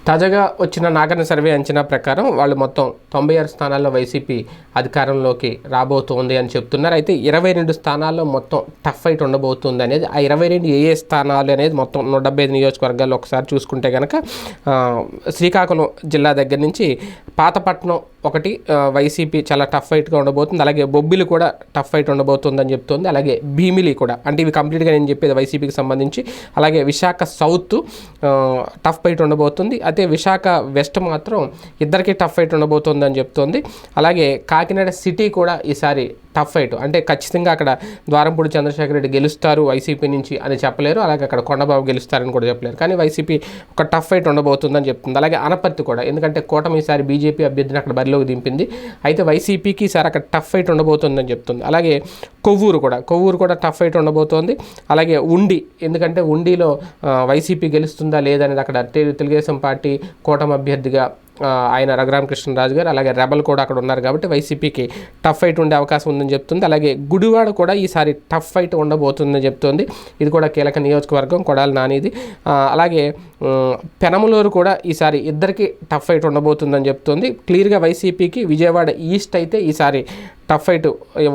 తాజాగా వచ్చిన నాగన్న సర్వే అంచనా ప్రకారం వాళ్ళు మొత్తం 96 స్థానాల్లో వైసీపీ అధికారంలోకి రాబోతోంది అని చెప్తున్నారు. అయితే 22 స్థానాల్లో మొత్తం టఫ్ ఫైట్ ఉండబోతుంది అనేది, ఆ 22 ఏ స్థానాలు అనేది మొత్తం 175 నియోజకవర్గాల్లో ఒకసారి చూసుకుంటే కనుక శ్రీకాకుళం జిల్లా దగ్గర నుంచి పాతపట్నం ఒకటి వైసీపీ చాలా టఫ్ ఫైట్గా ఉండబోతుంది. అలాగే బొబ్బిలి కూడా టఫ్ ఫైట్ ఉండబోతుందని చెప్తుంది. అలాగే భీమిలి కూడా, అంటే ఇవి కంప్లీట్గా నేను చెప్పేది వైసీపీకి సంబంధించి. అలాగే విశాఖ సౌత్ టఫ్ ఫైట్ ఉండబోతుంది. అయితే విశాఖ వెస్ట్ మాత్రం ఇద్దరికి టఫ్ ఫైట్ ఉండబోతుందని చెప్తోంది. అలాగే కాకినాడ సిటీ కూడా ఈసారి టఫ్ ఫైట్, అంటే ఖచ్చితంగా అక్కడ ద్వారంపూడి చంద్రశేఖర్ రెడ్డి గెలుస్తారు వైసీపీ నుంచి అని చెప్పలేరు. అలాగే అక్కడ కొండబాబు గెలుస్తారని కూడా చెప్పలేరు. కానీ వైసీపీ ఒక టఫ్ ఫైట్ ఉండబోతుందని చెప్తుంది. అలాగే అనపర్తి కూడా, ఎందుకంటే కూటమి ఈసారి బీజేపీ అభ్యర్థిని అక్కడ బరిలోకి దింపింది. అయితే వైసీపీకి ఈసారి అక్కడ టఫ్ ఫైట్ ఉండబోతుందని చెప్తుంది. అలాగే కొవ్వూరు కూడా టఫ్ ఫైట్ ఉండబోతోంది. అలాగే ఉండి, ఎందుకంటే ఉండిలో వైసీపీ గెలుస్తుందా లేదనేది అక్కడ తెలుగుదేశం పార్టీ కూటమి అభ్యర్థిగా ఆయన రఘురామకృష్ణరాజు గారు, అలాగే రెబల్ కూడా అక్కడ ఉన్నారు కాబట్టి వైసీపీకి టఫ్ ఫైట్ ఉండే అవకాశం ఉందని చెప్తుంది. అలాగే గుడివాడ కూడా ఈసారి టఫ్ ఫైట్ ఉండబోతుందని చెప్తోంది. ఇది కూడా కీలక నియోజకవర్గం, కొడాలి నానిది. అలాగే పెనమలూరు కూడా ఈసారి ఇద్దరికి టఫ్ ఫైట్ ఉండబోతుందని చెప్తోంది. క్లియర్గా వైసీపీకి విజయవాడ ఈస్ట్ అయితే ఈసారి టఫ్ ఫైట్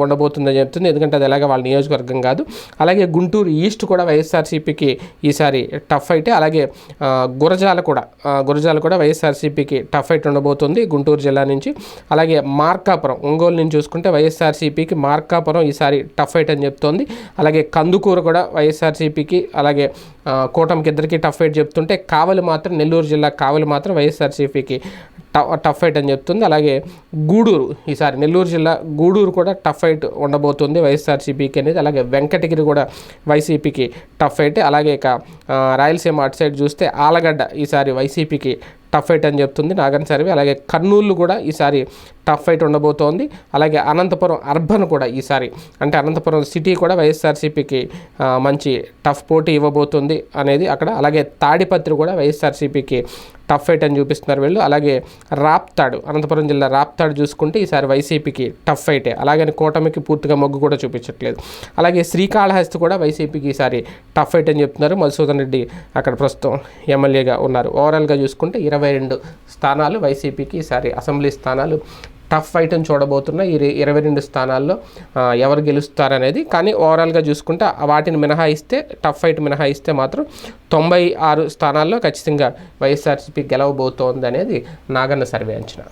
ఉండబోతుందని చెప్తుంది, ఎందుకంటే అది ఎలాగ వాళ్ళ నియోజకవర్గం కాదు. అలాగే గుంటూరు ఈస్ట్ కూడా వైఎస్ఆర్సీపీకి ఈసారి టఫ్ ఫైటే. అలాగే గురజాల కూడా వైఎస్ఆర్సీపీకి టఫ్ ఫైట్ ఉండబోతుంది గుంటూరు జిల్లా నుంచి. అలాగే మార్కాపురం, ఒంగోలు నుంచి చూసుకుంటే వైఎస్ఆర్సీపీకి మార్కాపురం ఈసారి టఫ్ ఫైట్ అని చెప్తోంది. అలాగే కందుకూరు కూడా వైఎస్ఆర్సీపీకి, అలాగే కూటమికి ఇద్దరికి టఫ్ ఫైట్ చెప్తుంటే కావలి మాత్రం, నెల్లూరు జిల్లా కావలి మాత్రం వైఎస్ఆర్సీపీకి టఫ్ ఫైట్ అని చెప్తుంది. అలాగే గూడూరు, ఈసారి నెల్లూరు జిల్లా గూడూరు కూడా టఫ్ ఫైట్ ఉండబోతుంది వైఎస్ఆర్సీపీకి అనేది. అలాగే వెంకటగిరి కూడా వైసీపీకి టఫ్ ఫైట్. అలాగే ఇక రాయలసీమ అటు సైడ్ చూస్తే ఆలగడ్డ ఈసారి వైసీపీకి టఫ్ ఫైట్ అని చెప్తుంది నాగన్ సర్వే. అలాగే కర్నూలు కూడా ఈసారి టఫ్ ఫైట్ ఉండబోతోంది. అలాగే అనంతపురం అర్బన్ కూడా ఈసారి, అంటే అనంతపురం సిటీ కూడా వైఎస్ఆర్సీపీకి మంచి టఫ్ పోటీ ఇవ్వబోతుంది అనేది అక్కడ. అలాగే తాడిపత్రి కూడా వైఎస్ఆర్సీపీకి టఫ్ ఫైట్ అని చూపిస్తున్నారు వీళ్ళు. అలాగే రాప్తాడు, అనంతపురం జిల్లా రాప్తాడు చూసుకుంటే ఈసారి వైసీపీకి టఫ్ ఫైటే. అలాగని కూటమికి పూర్తిగా మొగ్గు కూడా చూపించట్లేదు. అలాగే శ్రీకాళహస్తి కూడా వైసీపీకి ఈసారి టఫ్ ఫైట్ అని చెప్తున్నారు. మధుసూదన్ రెడ్డి అక్కడ ప్రస్తుతం ఎమ్మెల్యేగా ఉన్నారు. ఓవరాల్గా చూసుకుంటే 22 స్థానాలు వైసీపీకి ఈసారి అసెంబ్లీ స్థానాలు టఫ్ ఫైట్ అని చూడబోతున్న ఈ 22 స్థానాల్లో ఎవరు గెలుస్తారనేది. కానీ ఓవరాల్గా చూసుకుంటే వాటిని మినహాయిస్తే, టఫ్ ఫైట్ మినహాయిస్తే మాత్రం 96 స్థానాల్లో ఖచ్చితంగా వైఎస్ఆర్సీపీ గెలవబోతోంది అనేది నాగన్న సర్వే అంచనా.